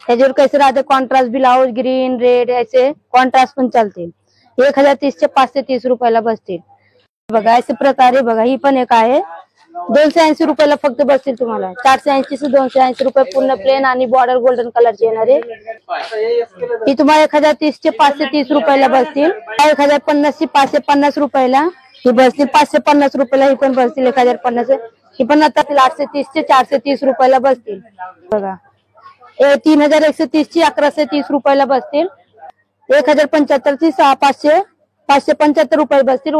ह्याच्यावर कैसे राहते कॉन्ट्रास्ट ब्लाउज ग्रीन रेड ऐसे कॉन्ट्रास्ट पण चालते। 1030 चे 5 ते 30 रुपयाला बसतील बघा। अशा प्रकारे बघा ही पण एक आहे 280 रुपयाला फक्त बसतील तुम्हाला। 480 से 280 रुपये पूर्ण प्लेन आणि बॉर्डर गोल्डन कलरचे येणार आहे। ही तुम्हाला 1030 चे 5 ते 30 रुपयाला बसतील। 1050 चे 550 रुपयाला ही बसतील। 550 रुपयाला ही पण बसतील। 1050 ही पण आता 830 चे 430 रुपयाला बसतील बघा। 3130 ची 1130 रुपयाला बसतील। 1075 ची 575 रुपये बसतील।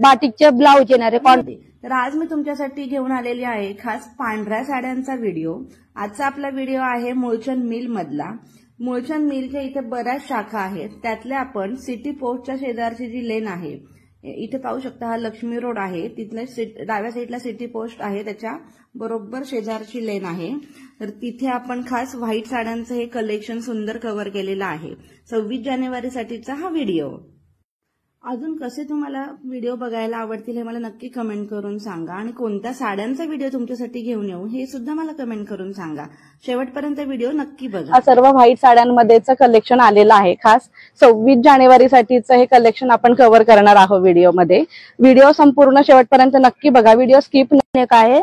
बाटिकचे ब्लाउज येणार आहे कॉन्ट्रास्ट। तर आज मी तुमच्यासाठी घेऊन आलेली आहे खास पांढऱ्या साड्यांचा व्हिडिओ। आजचा आपला व्हिडिओ आहे मुळचंद मिल मधला। मुळचंद मिलच्या इथे बऱ्याच शाखा आहेत, त्यातल्या आपण सिटी पोस्टच्या शेजारची जी लेन आहे इथे पाहू शकता, हा लक्ष्मी रोड आहे, तिथल्या डाव्या साईडला सिटी पोस्ट आहे, त्याच्या बरोबर शेजारची लेन आहे। तर तिथे आपण खास व्हाईट साड्यांचं हे कलेक्शन सुंदर कव्हर केलेलं आहे। 26 जानेवारी साठीचा हा व्हिडिओ। अजून कसे तुम्हाला व्हिडिओ बघायला आवडतील हे मला नक्की कमेंट करून सांगा, आणि कोणत्या साड्यांचा व्हिडिओ तुमच्यासाठी घेऊन येऊ हे सुद्धा मला कमेंट करून सांगा। शेवटपर्यंत व्हिडिओ नक्की बघा। सर्व व्हाईट साड्यांमध्येच कलेक्शन आलेलं आहे। खास 26 जानेवारी साठीचं हे कलेक्शन आपण कव्हर करणार आहोत व्हिडिओमध्ये। व्हिडिओ संपूर्ण शेवटपर्यंत नक्की बघा, व्हिडिओ स्किप नाही आहे।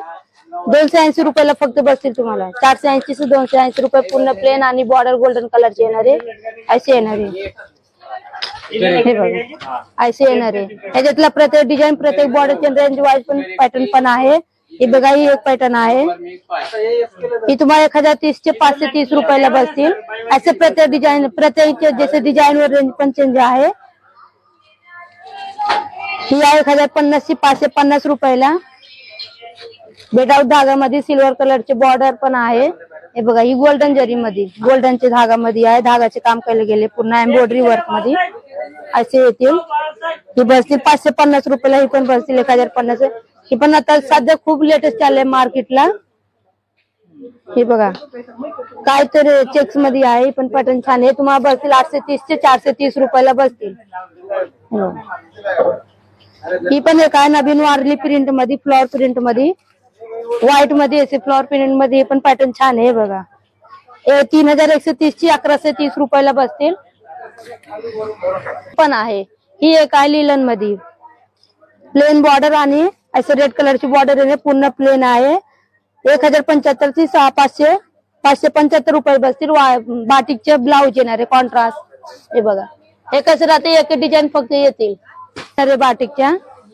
280 रुपयाला फक्त बसतील तुम्हाला। 480 से 280 रुपये पूर्ण प्लेन आणि बॉर्डर गोल्डन कलरचे येणार आहे, असे येणार आहे। हे बघा ऐसे येणार आहे। ह्याच्यातला प्रत्येक डिझाईन प्रत्येक बॉर्डर रेंज वाईज पण पॅटर्न पण आहे। हे बघा ही एक पॅटर्न आहे, ही तुम्हाला 1030 चे 5 ते 30 रुपयाला बसतील। असे प्रत्येक डिझाईन प्रत्येक जैसे डिझाईन वर रेंज पण चेंज आहे। ही आहे 1050 ची 550 रुपयाला। बेडाऊट धागामध्ये सिल्वर कलरचे बॉर्डर पण आहे। हे बघा ही गोल्डन जरी मध्ये गोल्डनचे धागामध्ये आहे, धागाचे काम केले गेले पूर्ण एम्ब्रॉयडरी वर्क मध्ये असे येतील। ही बसतील 550 रुपयाला, ही पण बसतील 1050। ही पण आता सध्या खूप लेटेस्ट चाललंय मार्केटला। हे बघा काय तर चेक्स मध्ये आहे, पण पॅटर्न छान आहे। तुम्हाला बसतील 830 चे 430 रुपयाला बसतील। ही पण एक आहे नवीन वारली प्रिंट मध्ये, फ्लॉवर प्रिंट मध्ये, व्हाईट मध्ये असे फ्लॉवर प्रिंट मध्ये पण पॅटर्न छान आहे बघा। 3130 ची 1130 रुपयाला बसतील पण आहे। ही एक आहे लिलन मध्ये प्लेन बॉर्डर आणि असे रेड कलरची बॉर्डर आहे, पूर्ण प्लेन आहे। 1075 ची 575 रुपये बसतील। बाटिकचे ब्लाउज येणार आहे कॉन्ट्रास्ट। हे बघा हे कसं राहते, एक डिझाईन फक्त येतील अरे बाटिकच्या।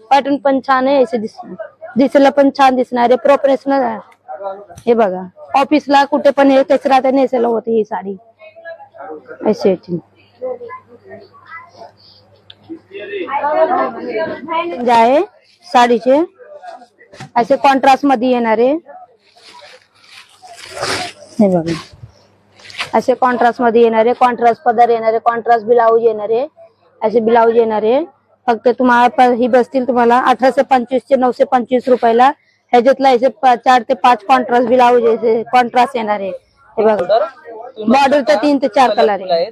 पॅटर्न पण छान आहे, असे दिसायला पण छान दिसणार आहे, प्रोफेशनल आहे। हे बघा ऑफिसला कुठे पण हे कसं राहते नेसायला होते ही साडी अशी आहे साडीचे। असे कॉन्ट्रास्ट मध्ये येणार आहे, हे बघा असे कॉन्ट्रास्ट मध्ये येणार आहे। कॉन्ट्रास्ट पदर येणार आहे, कॉन्ट्रास्ट ब्लाउज येणार आहे, असे ब्लाउज येणार आहे। फक्त तुम्हाला ही बसतील तुम्हाला 1825 चे 925 रुपयाला। ह्याच्यातला असे 4 ते 5 कॉन्ट्रास्ट ब्लाउज कॉन्ट्रास्ट येणार आहे। हे बघा बॉर्डर तर 3 ते 4 कलर आहे,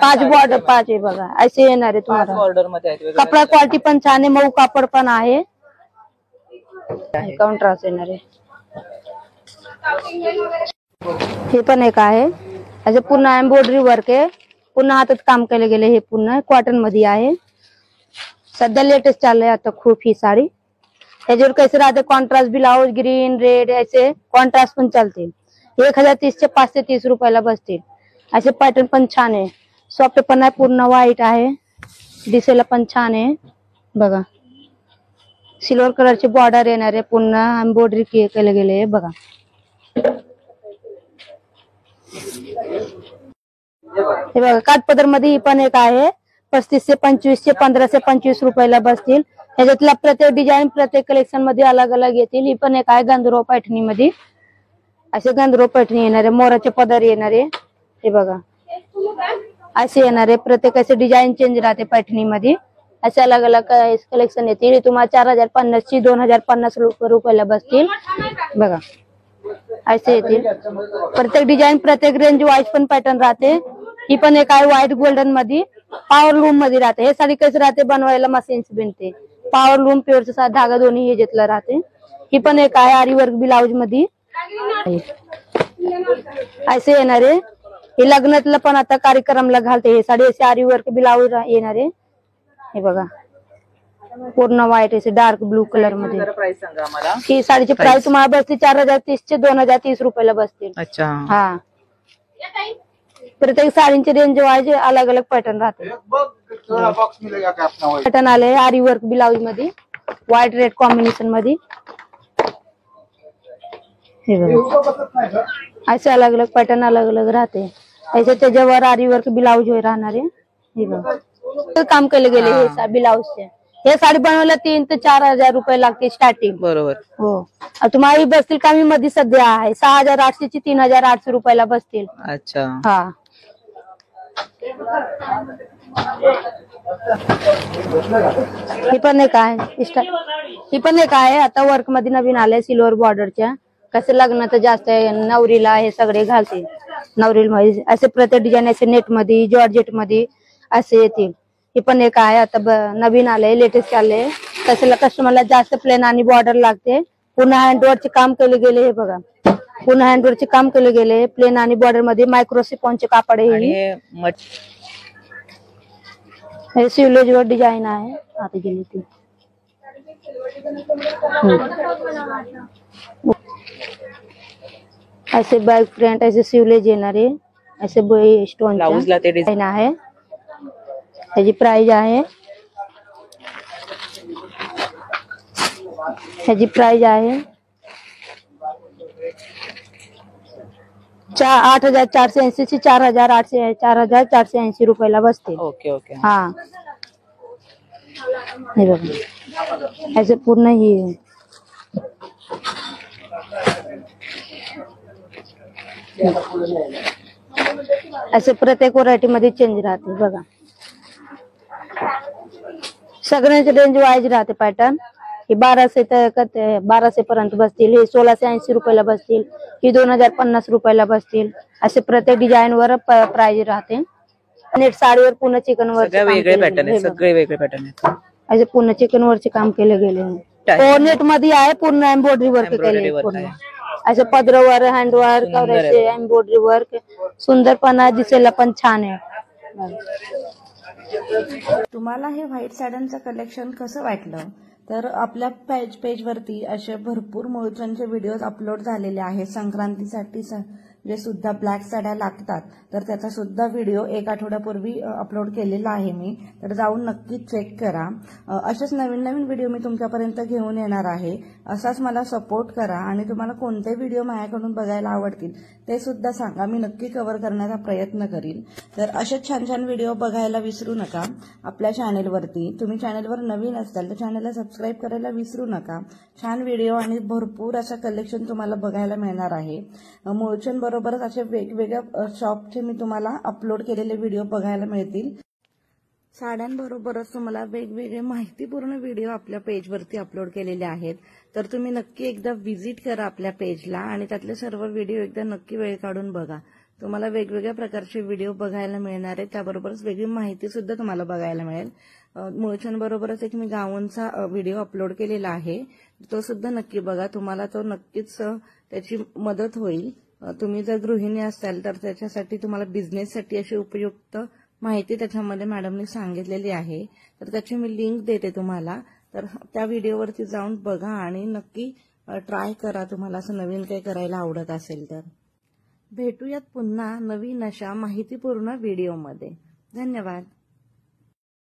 5 बॉर्डर 5 आहे बघा असे येणार आहे तुम्हाला। कपडा क्वालिटी पण छान आहे, मऊ कापड पण आहे, कॉन्ट्रास्ट येणार आहे। हे पण एक आहे असे पूर्ण एम्ब्रॉयडरी वर्क आहे, पूर्ण हातात काम केले गेले, हे पूर्ण कॉटन मध्ये आहे। सध्या लेटेस्ट चाललंय आता खूप ही साडी। त्याच्यावर कैसे राहते कॉन्ट्रास्ट ब्लाउज ग्रीन रेड ऐसे कॉन्ट्रास्ट पण चालते। 1030 चे 5 ते 30 रुपयाला बसतील। असे पॅटर्न पण छान आहे, सॉफ्ट पण आहे, पूर्ण व्हाईट आहे, दिसायला पण छान आहे बघा। सिल्वर कलरचे बॉर्डर येणार आहे, पूर्ण एम्ब्रॉयडरी केले गेले आहे बघा। हे बघा काठपदर मध्ये ही पण एक आहे 35 से 25 चे 15 से 25 रुपयाला बसतील। ह्याच्यातल्या प्रत्येक डिझाईन प्रत्येक कलेक्शन मध्ये अलग अलग येतील। ही पण एक आहे गंधर्व पैठणी मध्ये, असे गंधर्व पैठणी येणार आहे, मोराचे पदर येणार आहे, हे बघा असे येणार आहे। प्रत्येक असे डिझाईन चेंज राहते पैठणी मध्ये, असे अलग अलग कलेक्शन येतील। तुम्हाला 4050 ची 2050 रुपयाला बसतील बघा असे येतील। प्रत्येक डिझाईन प्रत्येक रेंज वाईज पण पॅटर्न राहते। ही पण एक आहे व्हाईट गोल्डन मध्ये, पॉवर लूम मध्ये राहते। हे साडी कशी राहते बनवायला मशीन्स बनते, पॉवर लूम प्युअरचा धागा दोन्ही हे घेतला राहते। ही पण एक आहे आरी वर्क ब्लाउज मध्ये असे येणारे हे लग्नातलं पण आता कार्यक्रमला घालते. हे साडी अशी आरी वर्क ब्लाऊज येणार आहे. हे बघा पूर्ण व्हाईट असे डार्क ब्लू कलर मध्ये. प्राइस सांगा आम्हाला. ही साडीची प्राइस तुम्हाला बसते 4030 चे 2030 रुपयाला बसतील. अच्छा. हा प्रत्येक साडींची रेंज वाईज अलग अलग पॅटर्न राहते. पॅटर्न आले आरी वर्क ब्लाऊज मध्ये व्हाईट रेड कॉम्बिनेशन मध्ये. हे बघा असे अलग अलग पॅटर्न अलग अलग राहते. याच्या त्याच्यावर आरी वर्क ब्लाऊज राहणार आहे. हे बघा काम केले गेले हे ब्लाऊजचे. हे साडी बनवायला 3 ते 4000 रुपये लागते स्टार्टिंग. बरोबर. हो तुम्हाला बसतील कमी मध्ये सध्या आहे 6800 ची 3800 रुपयाला बसतील. अच्छा. हा ही पण एक आहे. ही पण एक आहे आता वर्क मध्ये नवीन आले सिल्वर बॉर्डरच्या. कसं लग्नाचं जास्त आहे नवरीला हे सगळे घालते. नवरीला असे प्रत्येक डिझाईन असे नेट मध्ये जॉर्जेट मध्ये असे येतील. हे पण एक आहे आता नवीन आले लेटेस्ट आले. तसं कस्टमरला जास्त प्लेन आणि बॉर्डर लागते. पुन्हा हँडवर्कचे काम केले गेले. हे बघा पुन्हा हँडवर्कचे काम केले गेले प्लेन आणि बॉर्डर मध्ये मायक्रोसिफॉनचे कापड आहे. हे सिवलेज वर डिझाईन आहे. आता गेली ती ऐसे बॅक फ्रंट ऐसे सिवलेज येणार आहे. ऐसे स्टोन डिझाईन आहे. त्याची प्राइस आहे ह्याची प्राइस आहे 8480 ची 4480 रुपयाला बसते. Okay okay. हा हे बघा ऐसे पूर्ण ही असे प्रत्येक व्हरायटी मध्ये चेंज राहते. बघा सगळ्यांचे रेंज वाईज राहते. पॅटर्न ही 1200 पर्यंत बसतील. हे 1680 रुपयाला बसतील. ही 2050 रुपयाला बसतील. असे प्रत्येक डिझाईन वर प्राइस राहते. नेट साडीवर पूर्ण चिकन वर वेगळे पॅटर्न आहे. सगळे वेगळे पॅटर्न आहेत. असे पूर्ण चिकन वरचे काम केले गेले. नेट मध्ये आहे पूर्ण एम्ब्रॉयडरी वर्क केले. पूर्ण असे पदरावर हँडवर्क करायचे एम्ब्रॉयडरी वर्क सुंदरपणा दिसायला पण छान आहे. तुम्हाला हे व्हाईट साड्यांचं कलेक्शन कसं वाटलं तर आपल्या पेजवरती असे भरपूर मूळचंदचे व्हिडिओज अपलोड झालेले आहेत. संक्रांतीसाठी जे सुद्धा ब्लॅक साड्या लागतात तर त्याचा सुद्धा व्हिडिओ 1 आठवड्यापूर्वी अपलोड केलेला आहे मी. तर जाऊन नक्की चेक करा. असेच नवीन नवीन व्हिडिओ मी तुमच्यापर्यंत घेऊन येणार आहे. असाच मला सपोर्ट करा आणि तुम्हाला कोणते व्हिडिओ माझ्याकडून बघायला आवडतील ते सुद्धा सांगा. मी नक्की कव्हर करण्याचा प्रयत्न करीन. तर असेच छान छान व्हिडिओ बघायला विसरू नका आपल्या चॅनेलवरती. तुम्ही चॅनेलवर नवीन असाल तर चॅनेलला सबस्क्राईब करायला विसरू नका. छान व्हिडिओ आणि भरपूर असं कलेक्शन तुम्हाला बघायला मिळणार आहे. मूळचंद बरोबरच असे वेगवेगळ्या शॉपचे मी तुम्हाला अपलोड केलेले व्हिडिओ बघायला मिळतील. साड्यांबरोबरच तुम्हाला वेगवेगळे माहितीपूर्ण व्हिडिओ आपल्या पेजवरती अपलोड केलेले आहेत. तर तुम्ही नक्की एकदा व्हिजिट करा आपल्या पेजला आणि त्यातले सर्व व्हिडिओ एकदा नक्की वेळ काढून बघा. तुम्हाला वेगवेगळ्या प्रकारचे व्हिडिओ बघायला मिळणार आहेत. त्याबरोबरच वेगळी माहिती सुद्धा तुम्हाला बघायला मिळेल. मूळचंद बरोबरच एक मी गाऊनचा व्हिडिओ अपलोड केलेला आहे. तो सुद्धा नक्की बघा. तुम्हाला तो नक्कीच त्याची मदत होईल. तुम्ही जर गृहिणी असाल तर त्याच्यासाठी तुम्हाला बिझनेससाठी अशी उपयुक्त माहिती त्याच्यामध्ये मॅडमने सांगितलेली आहे. तर त्याची मी लिंक देते तुम्हाला. तर त्या व्हिडिओवरती जाऊन बघा आणि नक्की ट्राय करा. तुम्हाला असं नवीन काही करायला आवडत असेल तर. भेटूयात पुन्हा नवीन अशा माहितीपूर्ण व्हिडिओमध्ये. धन्यवाद.